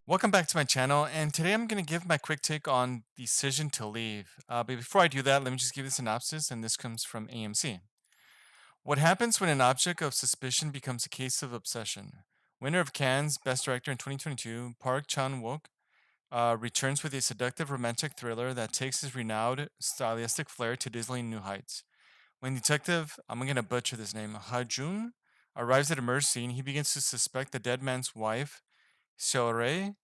Welcome back to my channel, and today I'm going to give my quick take on Decision to Leave. But before I do that, let me just give you a synopsis, and this comes from AMC. What happens when an object of suspicion becomes a case of obsession? Winner of Cannes Best Director in 2022, Park Chan-Wook returns with a seductive romantic thriller that takes his renowned stylistic flair to dazzling new heights. When Detective, I'm going to butcher this name, Hajun, arrives at a murder scene, he begins to suspect the dead man's wife, Xiaorei,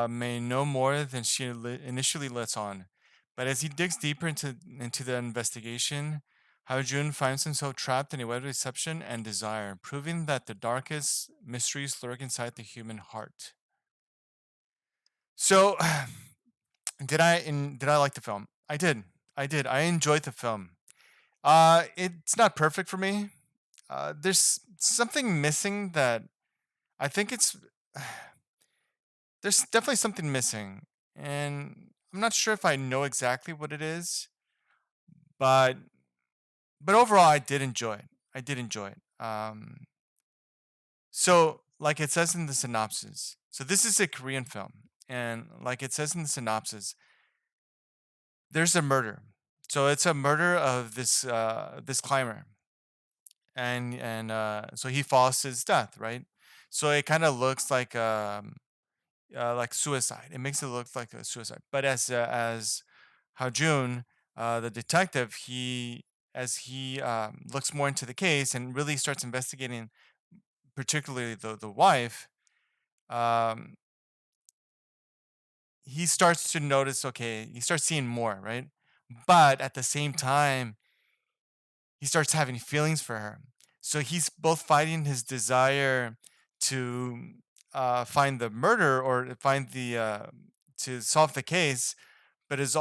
may know more than she initially lets on. But as he digs deeper into the investigation, Hao Jun finds himself trapped in a web of deception and desire, proving that the darkest mysteries lurk inside the human heart. So, did I like the film? I did. I did. I enjoyed the film. It's not perfect for me. There's something missing that I think it's there's definitely something missing, and I'm not sure if I know exactly what it is, but overall, I did enjoy it. I did enjoy it. So like it says in the synopsis, so this is a Korean film, and like it says in the synopsis, there's a murder. So it's a murder of this climber, and so he falls to his death, right? So it kind of looks like suicide. It makes it look like a suicide. But as Jun, the detective, he as he looks more into the case and really starts investigating, particularly the wife, um, he starts to notice. Okay, he starts seeing more, right? But at the same time, he starts having feelings for her. So he's both fighting his desire to find the murder or find the to solve the case, but is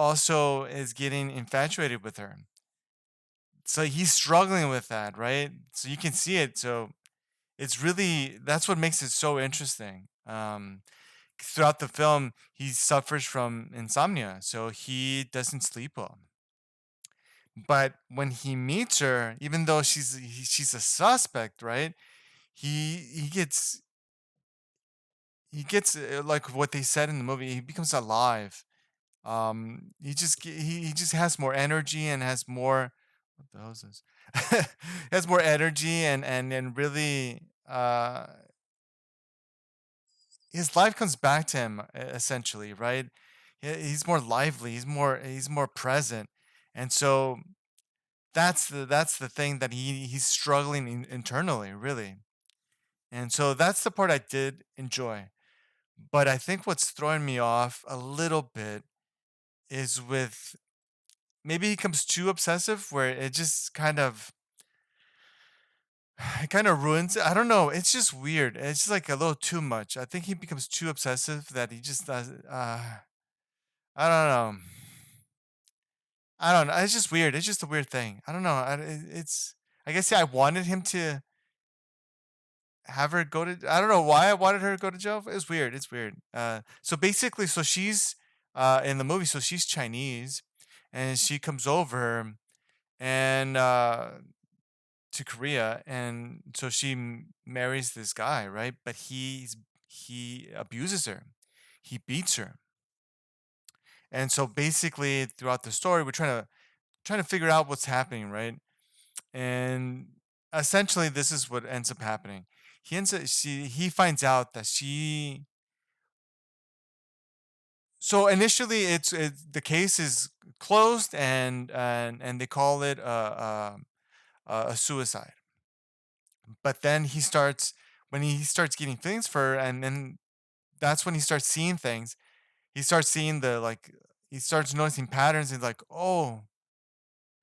getting infatuated with her. So he's struggling with that, right? So you can see it. So it's really that's what makes it so interesting. Throughout the film, he suffers from insomnia, so he doesn't sleep well. But when he meets her, even though she's a suspect, right? He gets like what they said in the movie. He becomes alive. He just has more energy and has more. What the hell is this? Has more energy and really his life comes back to him essentially, right? He's more lively. He's more present, and so that's the thing that he's struggling internally, really. And so that's the part I did enjoy. But I think what's throwing me off a little bit is with maybe he becomes too obsessive where it just kind of it kind of ruins it. I don't know. It's just weird. It's just like a little too much. I think he becomes too obsessive that he just does. I don't know. I don't know. It's just weird. It's just a weird thing. I don't know. It's. I guess yeah, I wanted him to have her go to. I don't know why I wanted her to go to jail. It's weird. It's weird. So basically, so she's in the movie. So she's Chinese, and she comes over and to Korea, and so she marries this guy, right? But he abuses her, he beats her, and so basically throughout the story, we're trying to figure out what's happening, right? And essentially, this is what ends up happening. He finds out that she. So initially, the case is closed, and they call it a suicide. But then when he starts getting feelings for her, and then that's when he starts seeing things. He starts seeing he starts noticing patterns. He's like, oh,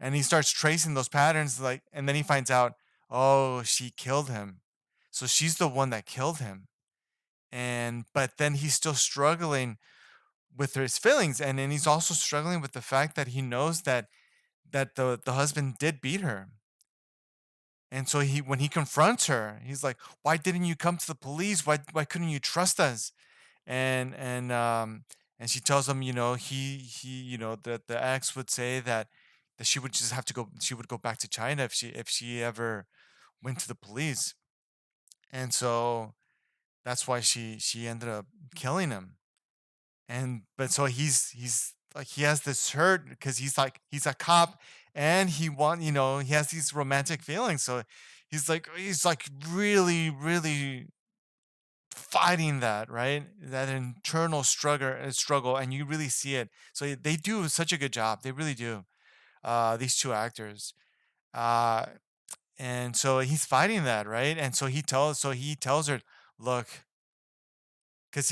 and he starts tracing those patterns, like, and then he finds out, oh, she killed him. So she's the one that killed him. And but then he's still struggling with his feelings, and then he's also struggling with the fact that he knows that the husband did beat her. And so when he confronts her, he's like, "Why didn't you come to the police? Why couldn't you trust us?" And she tells him, that the ex would say that she would just have to go. She would go back to China if she ever went to the police. And so That's why she ended up killing him. And but so he's like he has this hurt because he's a cop and he has these romantic feelings. So he's like really fighting that, right? That internal struggle, and you really see it. So they do such a good job. They really do. These two actors. Uh, and so he's fighting that, right? And so he tells her, look, because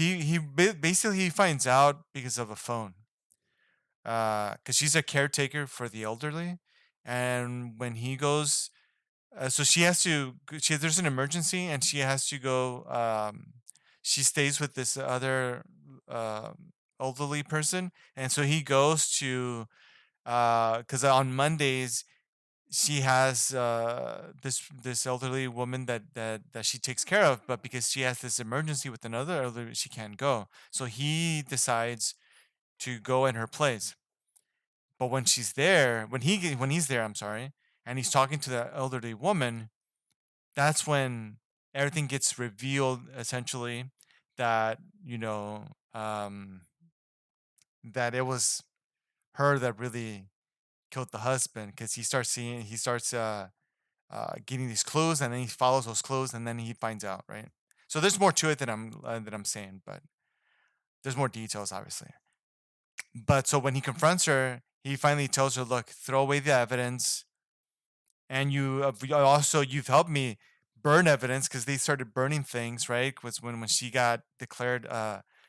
basically he finds out because of a phone, because she's a caretaker for the elderly, and when he goes, so she has to, there's an emergency and she has to go. She stays with this other elderly person, and so he goes to, because on Mondays she has this elderly woman that she takes care of, but because she has this emergency with another elderly, she can't go. So he decides to go in her place. But when she's there, when he's there, I'm sorry, and he's talking to the elderly woman, that's when everything gets revealed. Essentially, that that it was her that really killed the husband, because he starts getting these clues, and then he follows those clues, and then he finds out, right? So there's more to it that I'm saying, but there's more details, obviously. But so when he confronts her, he finally tells her, "Look, throw away the evidence, and you've helped me burn evidence, because they started burning things, right? Was when she got declared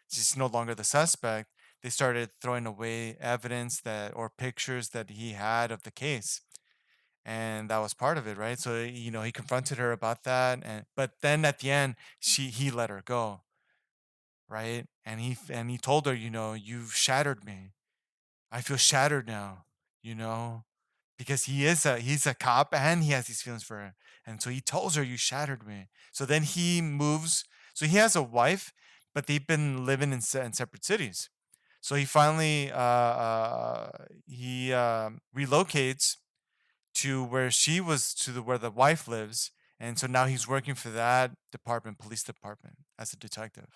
she's no longer the suspect. They started throwing away evidence that or pictures that he had of the case, and that was part of it, right? So he confronted her about that, and but then at the end, he let her go, right? And he told her, you've shattered me. I feel shattered now, you know, because he's a cop and he has these feelings for her. And so he tells her, you shattered me. So then he moves. So he has a wife, but they've been living in separate cities. So he finally he relocates to where she was to where the wife lives. And so now he's working for that department, police department, as a detective.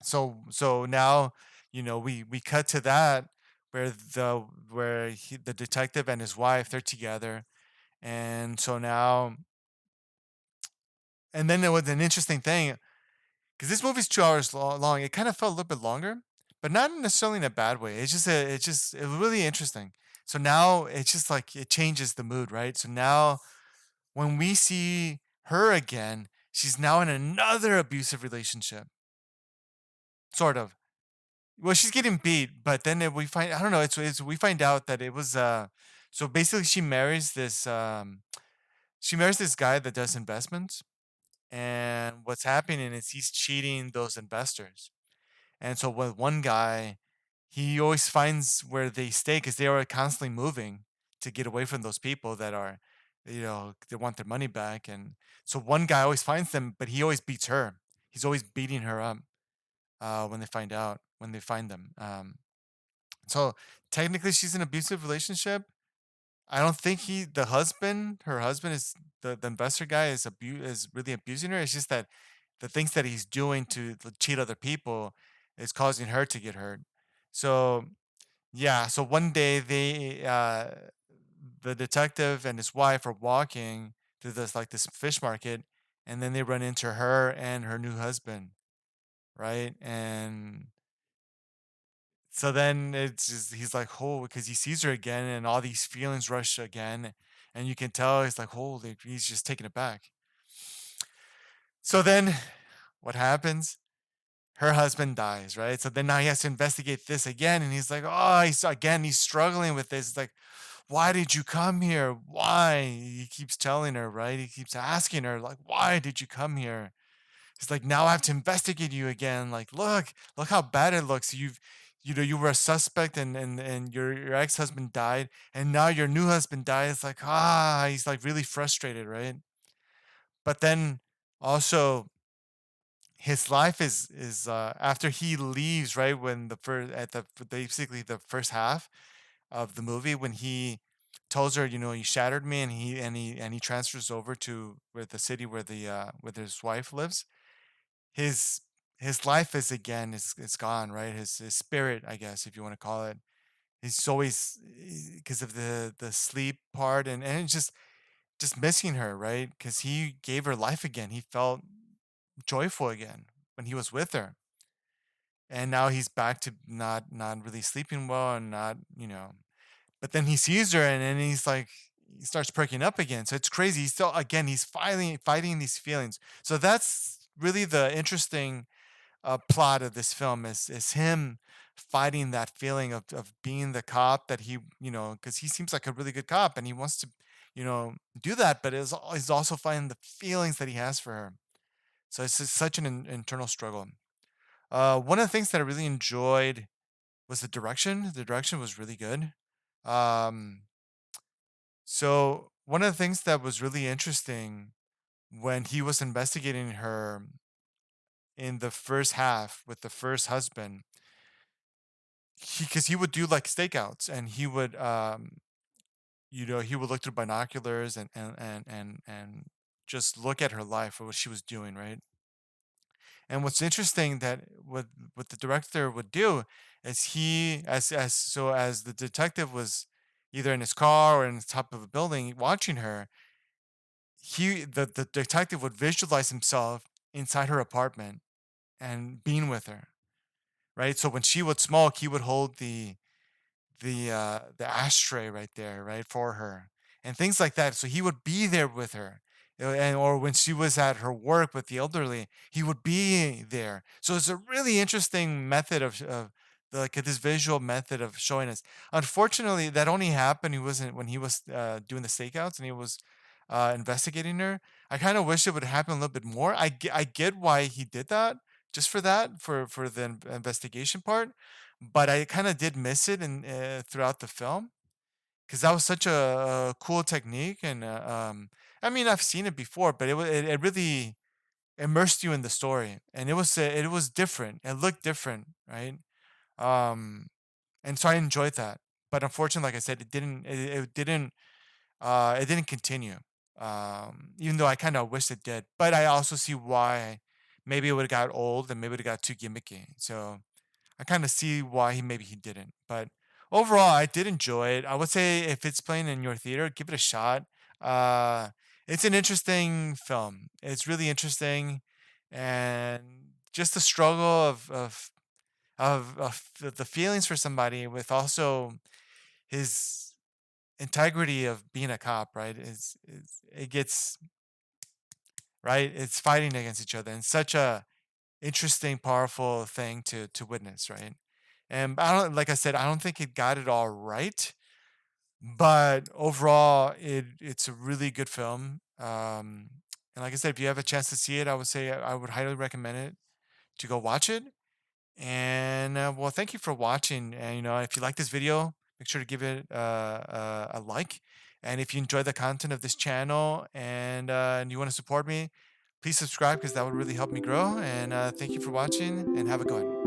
So now, we cut to that, the detective and his wife, they're together. And so now, and then there was an interesting thing, because this movie's 2 hours long. It kind of felt a little bit longer, but not necessarily in a bad way. It was really interesting. So now it's just like it changes the mood, right? So now when we see her again, she's now in another abusive relationship, sort of. Well, she's getting beat, but then we find, I don't know. It's we find out that it was so basically she marries this guy that does investments, and what's happening is he's cheating those investors. And so with one guy, he always finds where they stay, because they are constantly moving to get away from those people that are, they want their money back. And so one guy always finds them, but he always beats her. He's always beating her up when they find them. So technically, she's in an abusive relationship. I don't think her husband is the investor guy is really abusing her. It's just that the things that he's doing to cheat other people is causing her to get hurt. So yeah, so one day the detective and his wife are walking through this fish market, and then they run into her and her new husband, right? And so then it's just he's like, oh, because he sees her again, and all these feelings rush again, and you can tell he's like, holy, he's just taking it back. So then what happens? Her husband dies, right? So then now he has to investigate this again, and he's like, oh, he's struggling with this. It's like, why did you come here? Why? He keeps telling her, right? He keeps asking her, like, why did you come here? He's like, now I have to investigate you again. Like, look how bad it looks. You were a suspect, and your ex-husband died, and now your new husband died. It's like, he's like really frustrated, right? But then also his life is after he leaves, right? When the first at the basically the first half of the movie, when he tells her, you shattered me, and he transfers over to where the city where his wife lives. his his life is gone, right? His spirit, I guess, if you want to call it. He's always because of the sleep part, and it's just missing her, right? Because he gave her life again. He felt joyful again when he was with her, and now he's back to not really sleeping well and not, But then he sees her, and then he's like, he starts perking up again. So it's crazy. He's still, again, he's fighting these feelings. So that's really the interesting plot of this film is him fighting that feeling of being the cop that he, because he seems like a really good cop and he wants to, do that, but he's also fighting the feelings that he has for her. So it's just such an internal struggle. One of the things that I really enjoyed was the direction. The direction was really good. Um, so one of the things that was really interesting when he was investigating her in the first half with the first husband, because he would do like stakeouts, and he would he would look through binoculars and just look at her life or what she was doing, right? And what's interesting that what the director would do is he as the detective was either in his car or in the top of a building watching her, the detective would visualize himself inside her apartment and being with her, right? So when she would smoke, he would hold the ashtray right there, right, for her, and things like that. So he would be there with her, and or when she was at her work with the elderly, he would be there. So it's a really interesting method of like this visual method of showing us. Unfortunately, that only happened. He wasn't when he was doing the stakeouts and he was investigating her. I kind of wish it would happen a little bit more. I get why he did that, just for that, for the investigation part, but I kind of did miss it in throughout the film because that was such a cool technique. And I mean, I've seen it before, but it really immersed you in the story, and it was different. It looked different, right? Um, and so I enjoyed that. But unfortunately, like I said, it didn't continue. Even though I kind of wish it did, but I also see why. Maybe it would have got old and maybe it got too gimmicky. So I kind of see why maybe he didn't. But overall, I did enjoy it. I would say if it's playing in your theater, give it a shot. Uh, it's an interesting film. It's really interesting, and just the struggle of the feelings for somebody with also his integrity of being a cop. Right? Is it gets right. It's fighting against each other, and such a interesting, powerful thing to witness, right? And I don't, like I said, I don't think it got it all right, but overall, it's a really good film. And like I said, if you have a chance to see it, I would say I would highly recommend it to go watch it. And well, thank you for watching. And if you like this video, make sure to give it a like. And if you enjoy the content of this channel and you want to support me, please subscribe because that would really help me grow. And thank you for watching and have a good one.